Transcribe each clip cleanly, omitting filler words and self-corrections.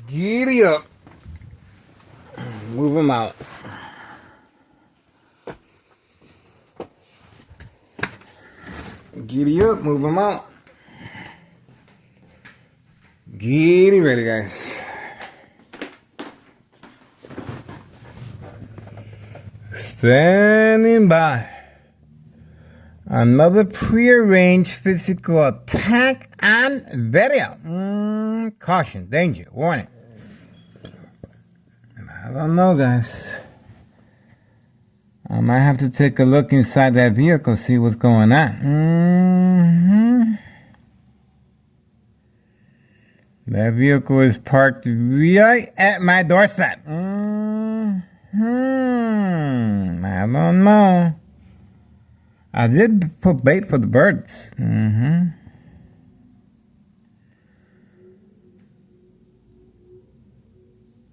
Giddy up. Move them out. Giddy up, move them out. Giddy ready, guys. Standing by. Another prearranged physical attack on video. Caution, danger, warning. I don't know, guys. I might have to take a look inside that vehicle, see what's going on. That vehicle is parked right at my doorstep. I don't know. I did put bait for the birds.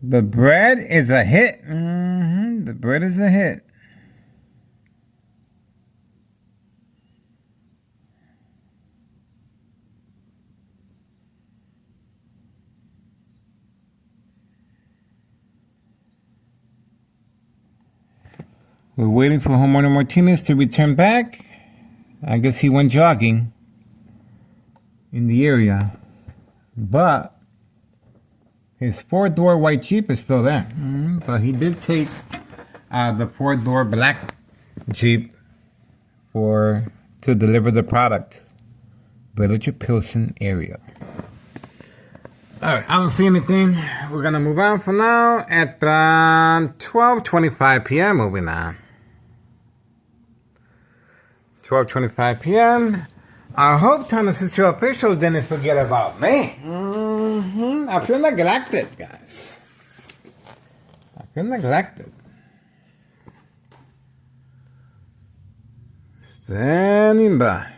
The bread is a hit. The bread is a hit. We're waiting for homeowner Martinez to return back. I guess he went jogging in the area. But his four-door white Jeep is still there. But he did take the four-door black Jeep to deliver the product. Village of Pilsen area. Alright, I don't see anything. We're going to move on for now at 12:25 p.m. Moving on. 12:25 p.m. I hope Town Sister officials didn't forget about me. I feel neglected, guys. I feel neglected. Standing by.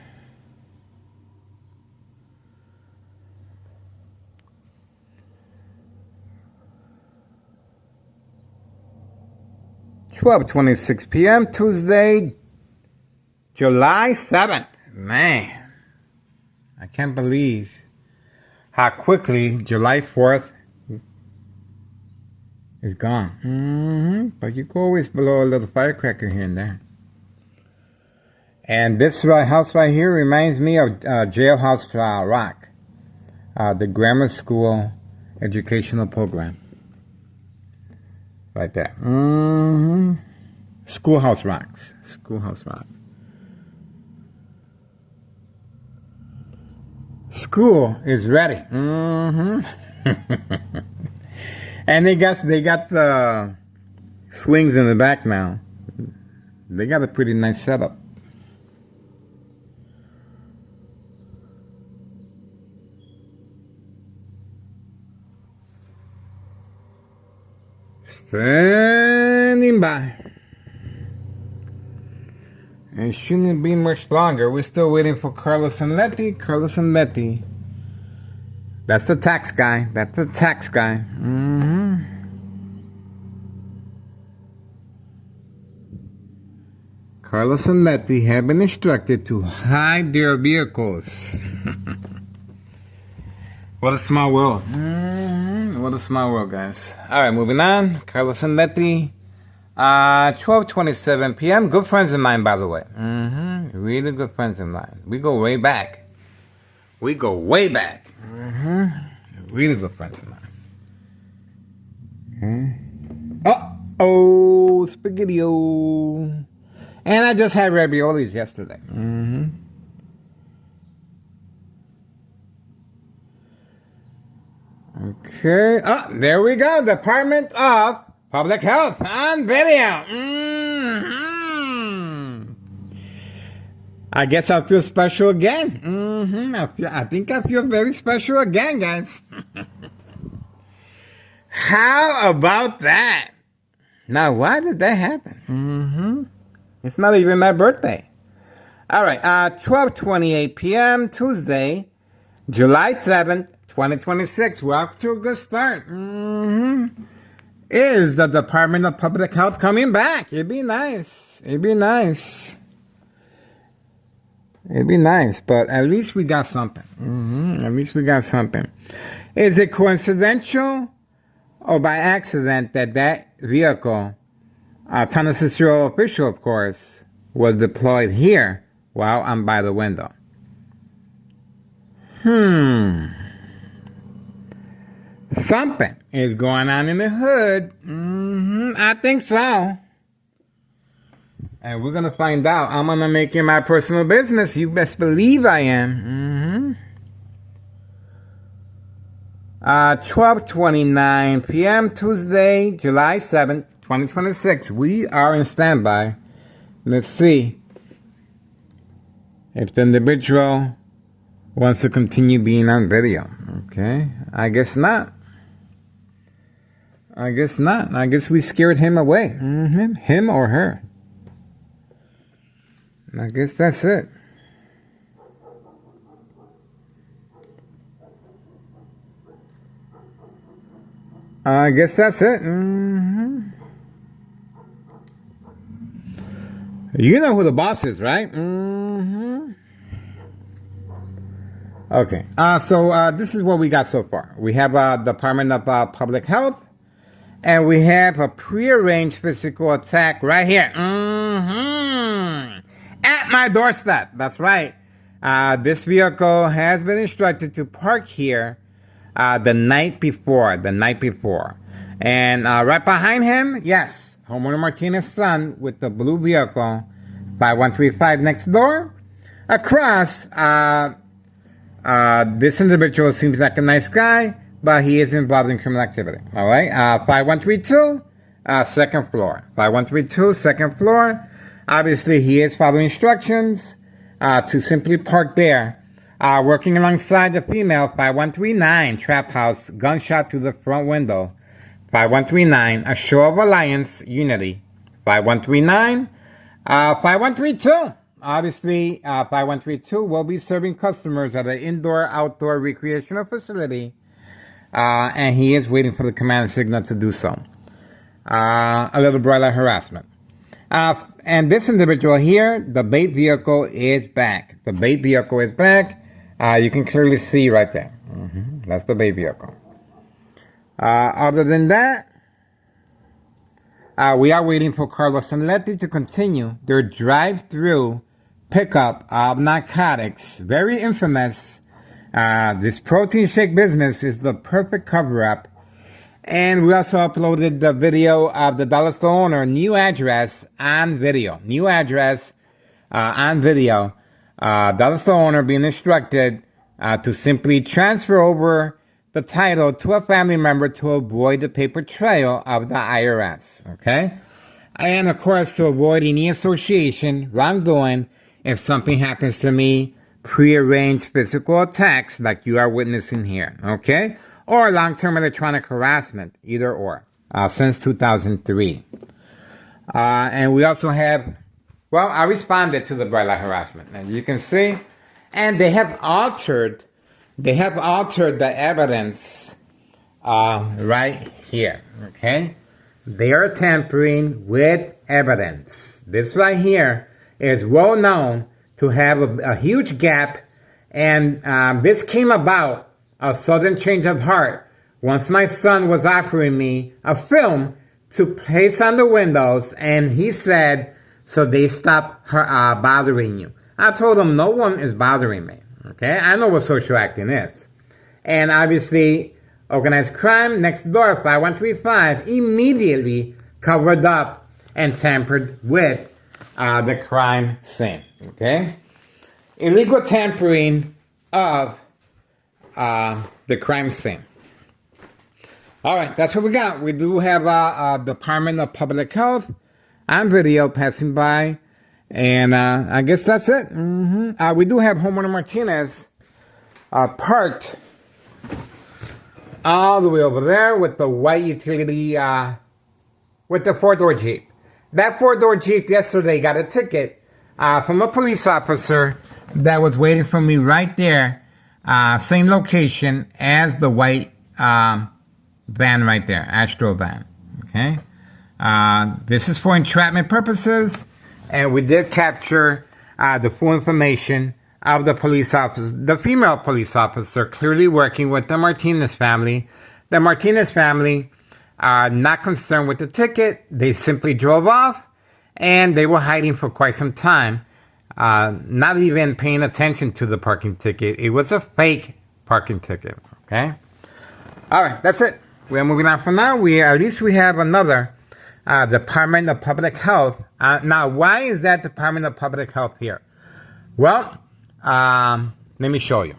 $12:26 p.m. Tuesday, July 7th. Man, I can't believe how quickly July 4th is gone. But you can always blow a little firecracker here and there. And this house right here reminds me of Jailhouse Rock, the grammar school educational program. Right there. Schoolhouse Rocks. Schoolhouse Rock. School is ready. And they got the swings in the back now. They got a pretty nice setup. Standing by. It shouldn't be much longer. We're still waiting for Carlos and Letty. Carlos and Letty. That's the tax guy. That's the tax guy. Carlos and Letty have been instructed to hide their vehicles. What a small world. What a small world, guys. Alright, moving on. Carlos and Letty. 12:27 p.m. Good friends of mine, by the way. Really good friends of mine. We go way back. We go way back. Really good friends of mine. Uh-oh, spaghetti-o. And I just had raviolis yesterday. Okay. Oh, there we go. Department of Public Health on video. I guess I feel special again. I think I feel very special again, guys. How about that? Now, why did that happen? It's not even my birthday. All right. 12:28 p.m. Tuesday, July 7th, 2026. We're off to a good start. Is the Department of Public Health coming back? It'd be nice. It'd be nice. It'd be nice, but at least we got something. At least we got something. Is it coincidental or by accident that vehicle, Tunnel Cicero official, of course, was deployed here while I'm by the window. Something is going on in the hood. I think so. And we're going to find out. I'm going to make it my personal business. You best believe I am. 12:29 p.m. Tuesday, July 7th, 2026. We are in standby. Let's see if the individual wants to continue being on video. Okay, I guess not. I guess not. I guess we scared him away. Him or her. I guess that's it. I guess that's it. You know who the boss is, right? Okay. So this is what we got so far. We have Department of Public Health, and we have a prearranged physical attack right here. At my doorstep. That's right. This vehicle has been instructed to park here the night before. And right behind him, yes, homeowner Martinez's son with the blue vehicle, 5135 next door. Across, this individual seems like a nice guy, but he is involved in criminal activity. All right, 5132, second floor. 5132, second floor. Obviously, he is following instructions to simply park there. Working alongside the female, 5139, trap house, gunshot to the front window. 5139, a show of alliance, unity. 5139, 5132. Obviously, 5132 will be serving customers at an indoor-outdoor recreational facility. And he is waiting for the command signal to do so. A little broiler harassment. And this individual here, the bait vehicle is back. The bait vehicle is back. You can clearly see right there. That's the bait vehicle. Other than that, we are waiting for Carlos and Letty to continue their drive-through pickup of narcotics. Very infamous. This protein shake business is the perfect cover-up. And we also uploaded the video of the dollar store owner, new address on video. New address on video. Dollar store owner being instructed to simply transfer over the title to a family member to avoid the paper trail of the IRS. Okay? And of course, to avoid any association, wrongdoing, if something happens to me, prearranged physical attacks like you are witnessing here. Okay? Or long-term electronic harassment, either or, since 2003. And we also have, well, I responded to the bright light harassment, as you can see, and they have altered the evidence right here, okay? They are tampering with evidence. This right here is well known to have a huge gap, and this came about a sudden change of heart once my son was offering me a film to place on the windows, and he said, so they stop bothering you. I told him no one is bothering me. Okay, I know what social acting is. And obviously, organized crime next door, 5135, immediately covered up and tampered with the crime scene. Okay, illegal tampering of the crime scene. All right, that's what we got. We do have a Department of Public Health on video passing by, and I guess that's it. We do have homeowner Martinez parked all the way over there with the white utility, with the four-door Jeep. That four-door Jeep yesterday got a ticket from a police officer that was waiting for me right there. Same location as the white van right there, Astro van. Okay, this is for entrapment purposes, and we did capture the full information of the police officer, the female police officer, clearly working with the Martinez family. The Martinez family not concerned with the ticket. They simply drove off, and they were hiding for quite some time, not even paying attention to the parking ticket. It was a fake parking ticket, okay? All right, that's it. We're moving on from now. At least we have another Department of Public Health. Now, why is that Department of Public Health here? Well, let me show you.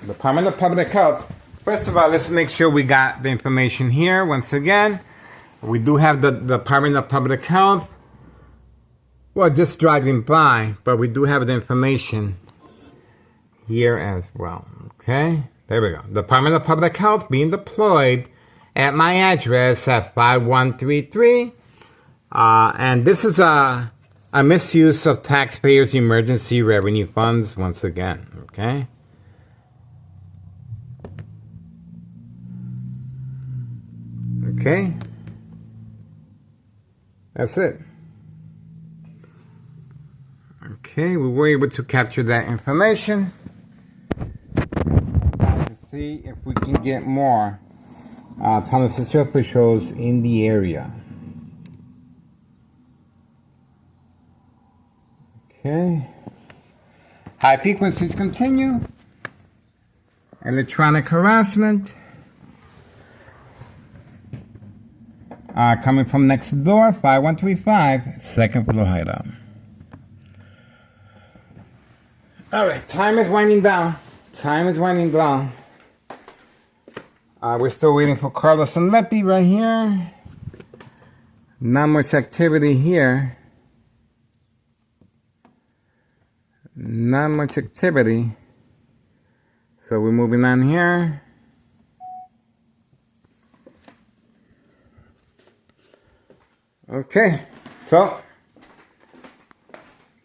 Department of Public Health. First of all, let's make sure we got the information here. Once again, we do have the Department of Public Health. Well, just driving by, but we do have the information here as well. Okay, there we go. Department of Public Health being deployed at my address at 5133. And this is a misuse of taxpayers' emergency revenue funds once again. Okay. Okay. That's it. Okay, we were able to capture that information. To see if we can get more tunnel system officials in the area. Okay. High frequencies continue. Electronic harassment. Coming from next door, 5135, second floor hideout. All right, time is winding down. Time is winding down. We're still waiting for Carlos and Lepi right here. Not much activity here. Not much activity. So we're moving on here. Okay, so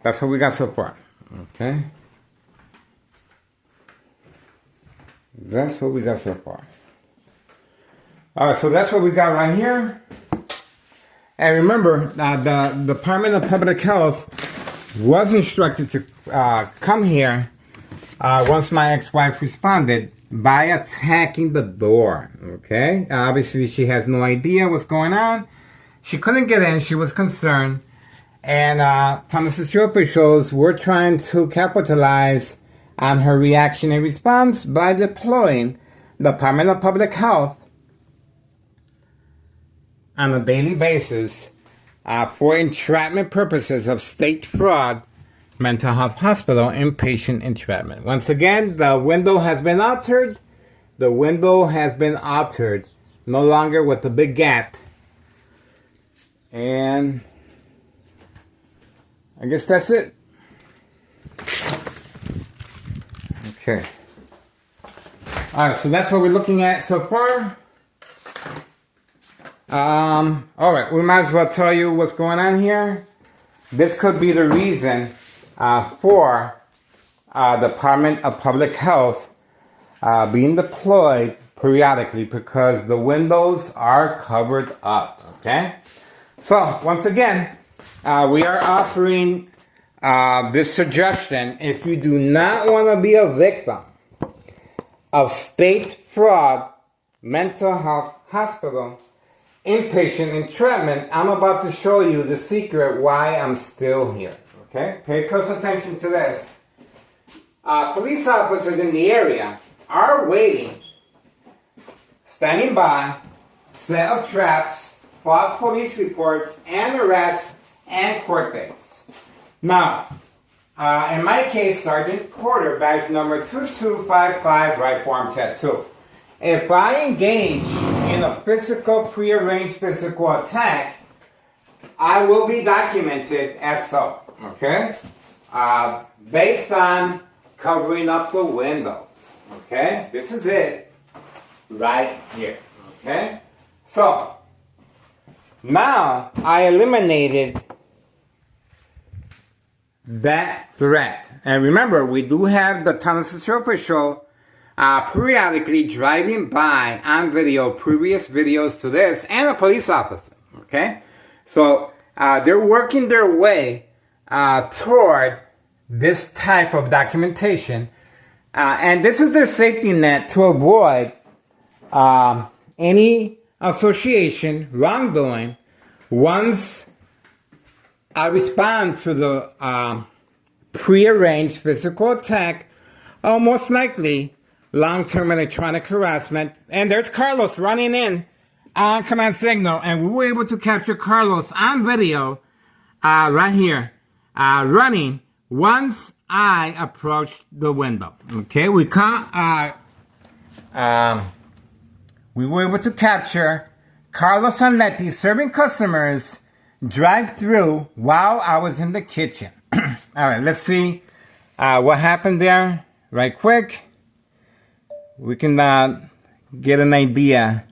that's what we got so far. Okay, that's what we got so far. All right, so that's what we got right here. And remember, the Department of Public Health was instructed to come here once my ex-wife responded by attacking the door. Okay, obviously she has no idea what's going on. She couldn't get in. She was concerned. And Thomas' officials were trying to capitalize on her reaction and response by deploying the Department of Public Health on a daily basis for entrapment purposes of state fraud, mental health hospital, inpatient entrapment. Once again, the window has been altered. The window has been altered. No longer with the big gap. And I guess that's it. Okay. All right, so that's what we're looking at so far. All right, we might as well tell you what's going on here. This could be the reason for Department of Public Health being deployed periodically, because the windows are covered up. Okay. So, once again, we are offering this suggestion. If you do not want to be a victim of state fraud, mental health hospital, inpatient entrapment, I'm about to show you the secret why I'm still here. Okay? Pay close attention to this. Police officers in the area are waiting, standing by, set up traps, false police reports, and arrests, and court dates. Now, in my case, Sergeant Porter, badge number 2255, right forearm tattoo. If I engage in a prearranged physical attack, I will be documented as so, okay? Based on covering up the windows, okay? This is it, right here, okay? So, now, I eliminated that threat. And remember, we do have the tunnel official periodically driving by on video, previous videos to this, and a police officer, okay? So, they're working their way toward this type of documentation. And this is their safety net to avoid any association, wrongdoing, once I respond to the prearranged physical attack, most likely long-term electronic harassment. And there's Carlos running in on command signal, and we were able to capture Carlos on video right here, running once I approached the window. Okay, we were able to capture Carlos and Letty serving customers drive-through while I was in the kitchen. All right, let's see what happened there right quick. We can get an idea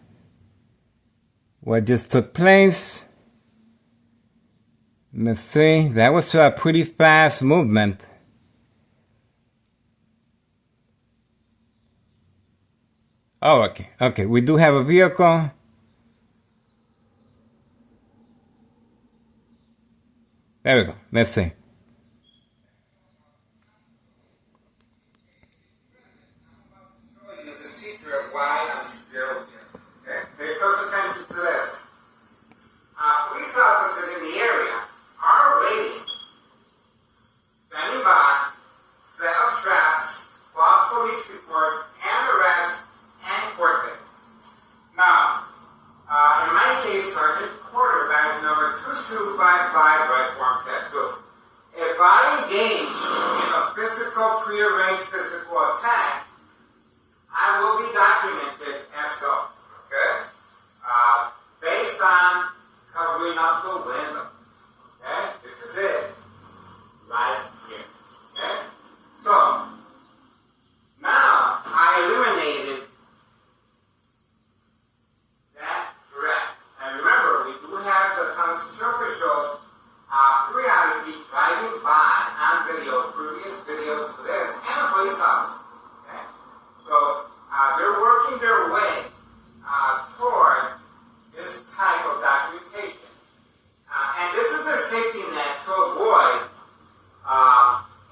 what just took place. Let's see, that was a pretty fast movement. Oh, okay, we do have a vehicle. There we go, let's see. The secret of why I'm still here. Okay? Pay close attention to this. Police officers in the area are waiting, standing by, set up traps, false police reports, and arrests and court dates. Now, in my case, Sergeant Porter, badge number 2255, right form tattoo. If I engage in a physical, prearranged physical attack, I will be documented as so. Okay? Based on covering up the window. Okay? This is it. Right here. Okay? So, now I eliminated that threat. And remember, we do have the Constitution Patrol periodically driving by on video, previous videos to this, and a police officer. Okay? So, they're working their way toward this type of documentation. And this is their safety net to avoid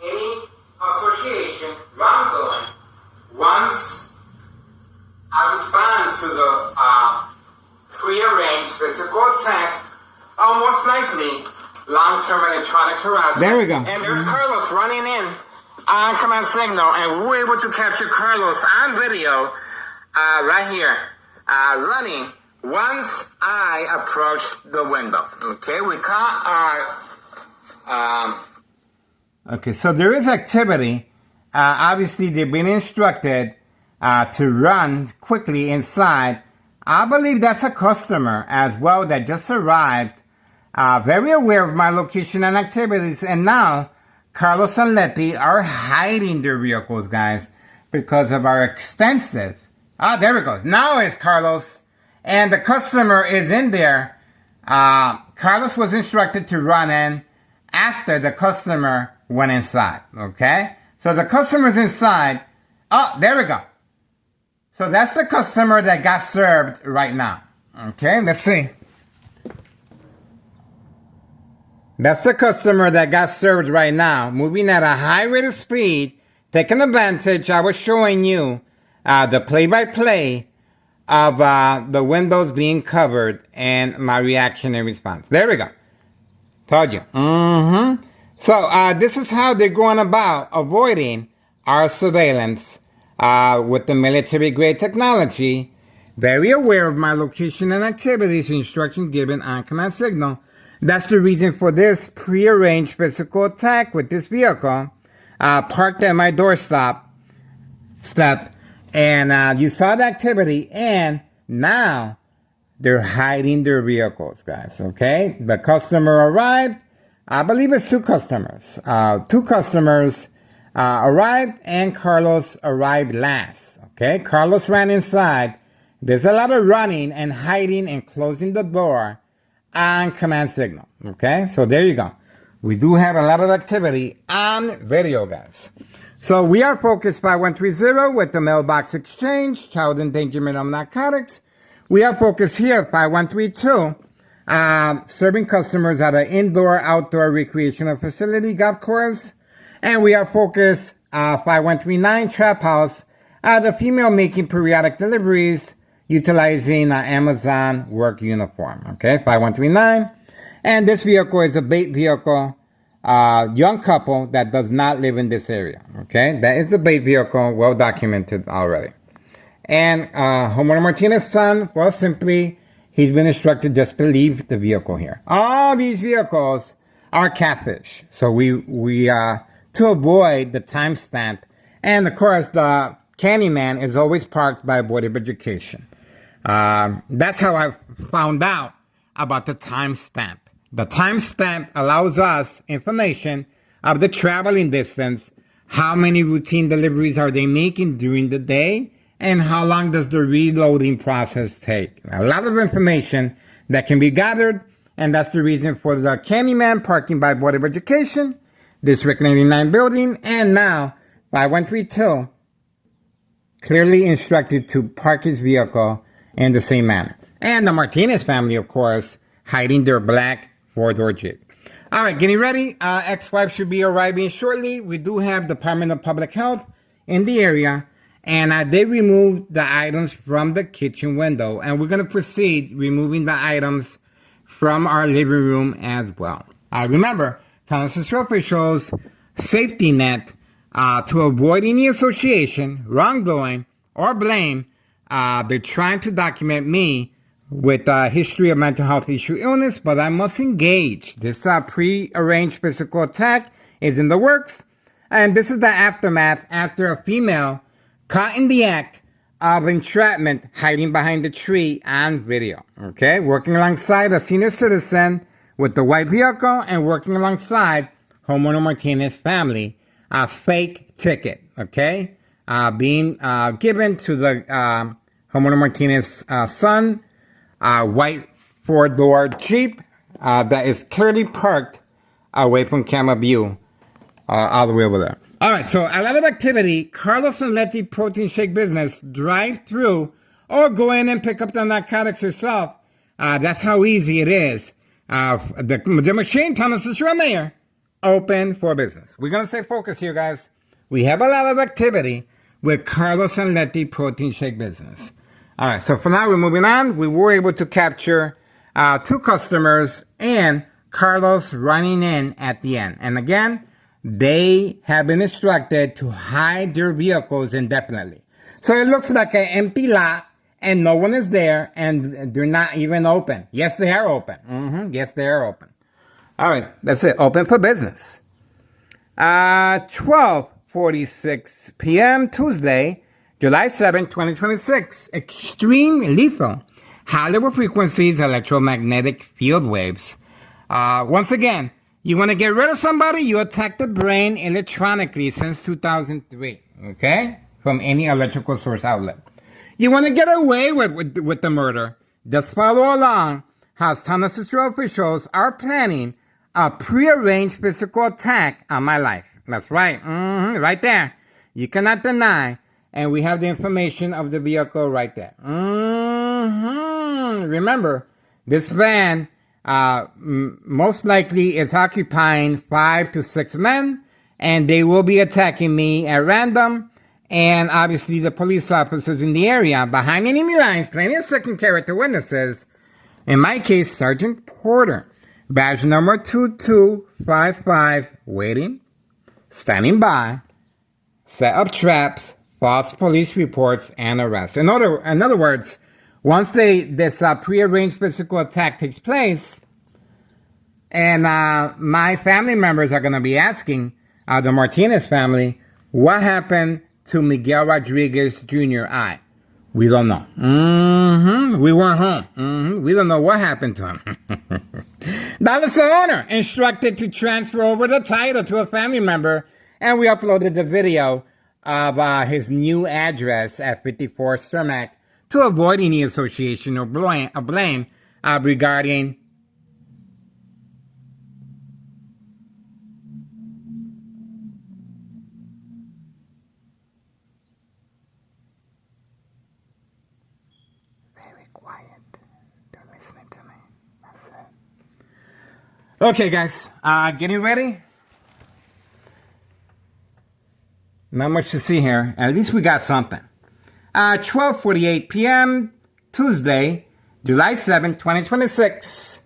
any association, wrongdoing, once I respond to the prearranged physical attack, most likely long-term electronic harassment. There we go. And there's Carlos running in on command signal, and we were able to capture Carlos on video right here, running once I approached the window. Okay, we caught okay, so there is activity. Obviously, they've been instructed to run quickly inside. I believe that's a customer as well that just arrived, very aware of my location and activities, and now Carlos and Letty are hiding their vehicles, guys, because of our extensive... there it goes. Now it's Carlos, and the customer is in there. Carlos was instructed to run in after the customer went inside, okay? So the customer's inside. Oh, there we go. So that's the customer that got served right now. Okay, let's see. That's the customer that got served right now, moving at a high rate of speed, taking advantage. I was showing you the play-by-play of the windows being covered and my reaction and response. There we go. Told you. So this is how they're going about avoiding our surveillance with the military-grade technology. Very aware of my location and activities, instruction given on command signal. That's the reason for this prearranged physical attack with this vehicle parked at my doorstep. And you saw the activity, and now they're hiding their vehicles, guys, okay? The customer arrived. I believe it's two customers. Two customers arrived, and Carlos arrived last, okay? Carlos ran inside. There's a lot of running and hiding and closing the door on command signal, okay? So there you go. We do have a lot of activity on video, guys. So we are focused 5130 with the mailbox exchange, child endangerment of narcotics. We are focused here 5132, serving customers at an indoor-outdoor recreational facility, golf course. And we are focused 5139 trap house, the female making periodic deliveries utilizing an Amazon work uniform. Okay, 5139. And this vehicle is a bait vehicle, young couple that does not live in this area. Okay, that is a bait vehicle, well documented already. And homeowner Martinez's son, well, simply, he's been instructed just to leave the vehicle here. All these vehicles are catfish. So we to avoid the timestamp. And of course, the Candyman is always parked by Board of Education. That's how I found out about the timestamp. The timestamp allows us information of the traveling distance, how many routine deliveries are they making during the day, and how long does the reloading process take. A lot of information that can be gathered, and that's the reason for the Candyman parking by Board of Education, District 99 building, and now 5132 clearly instructed to park his vehicle in the same manner. And the Martinez family, of course, hiding their black four-door Jeep. All right, getting ready. Ex-wife should be arriving shortly. We do have Department of Public Health in the area, and they removed the items from the kitchen window, and we're going to proceed removing the items from our living room as well. Remember, Township officials' safety net to avoid any association, wrongdoing, or blame. They're trying to document me with a history of mental health issue illness, but I must engage. This pre-arranged physical attack is in the works, and this is the aftermath after a female caught in the act of entrapment hiding behind the tree on video. Okay, working alongside a senior citizen with the white vehicle and working alongside homeowner Martinez family, a fake ticket, okay, being given to the homeowner Martinez son, white four-door Jeep that is clearly parked away from camera view all the way over there. All right, so a lot of activity. Carlos and Letty protein shake business, drive through or go in and pick up the narcotics yourself. That's how easy it is. The machine, Thomas Mayor, open for business. We're going to stay focused here, guys. We have a lot of activity with Carlos and Letty protein shake business. All right, so for now, we're moving on. We were able to capture 2 customers and Carlos running in at the end. And again, they have been instructed to hide their vehicles indefinitely. So it looks like an empty lot and no one is there and they're not even open. Yes, they are open. Yes, they are open. All right, that's it. Open for business. 12:46 p.m. Tuesday, July 7, 2026. Extreme lethal. Hollywood frequencies, electromagnetic field waves. Once again, you want to get rid of somebody, you attack the brain electronically since 2003, okay? From any electrical source outlet. You want to get away with the murder, just follow along how Town of Cicero officials are planning a prearranged physical attack on my life. That's right, right there. You cannot deny, and we have the information of the vehicle right there. Remember, this van most likely is occupying 5 to 6 men, and they will be attacking me at random. And obviously the police officers in the area behind enemy lines, plenty of second character witnesses. In my case, Sergeant Porter, badge number 2255, waiting, standing by, set up traps, false police reports, and arrests. In other words, once this prearranged physical attack takes place, and my family members are going to be asking the Martinez family, what happened to Miguel Rodriguez Jr.? We don't know. We weren't home. We don't know what happened to him. That was the owner instructed to transfer over the title to a family member, and we uploaded the video of his new address at 54 Cermak to avoid any association or blame regarding very quiet. They're listening to me. That's it. Okay, guys, getting ready. Not much to see here. At least we got something. 12:48 p.m. Tuesday, July 7, 2026.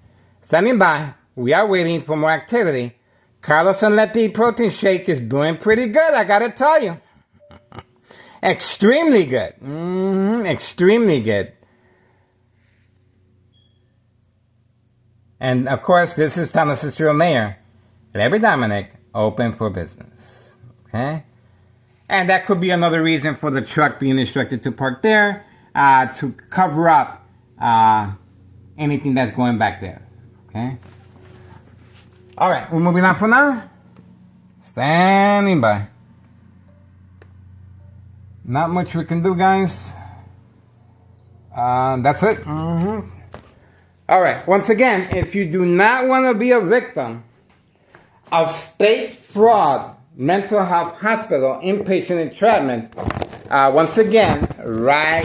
Standing by. We are waiting for more activity. Carlos and Letty protein shake is doing pretty good, I gotta tell you. Extremely good. Extremely good. And of course, this is Thomas' Serial Mayor. Larry Dominic, open for business. Okay? And that could be another reason for the truck being instructed to park there, to cover up anything that's going back there. Okay? Alright, we're moving on for now. Standing by. Not much we can do, guys. That's it. Alright, once again, if you do not want to be a victim of state fraud, mental health hospital, inpatient entrapment, once again, right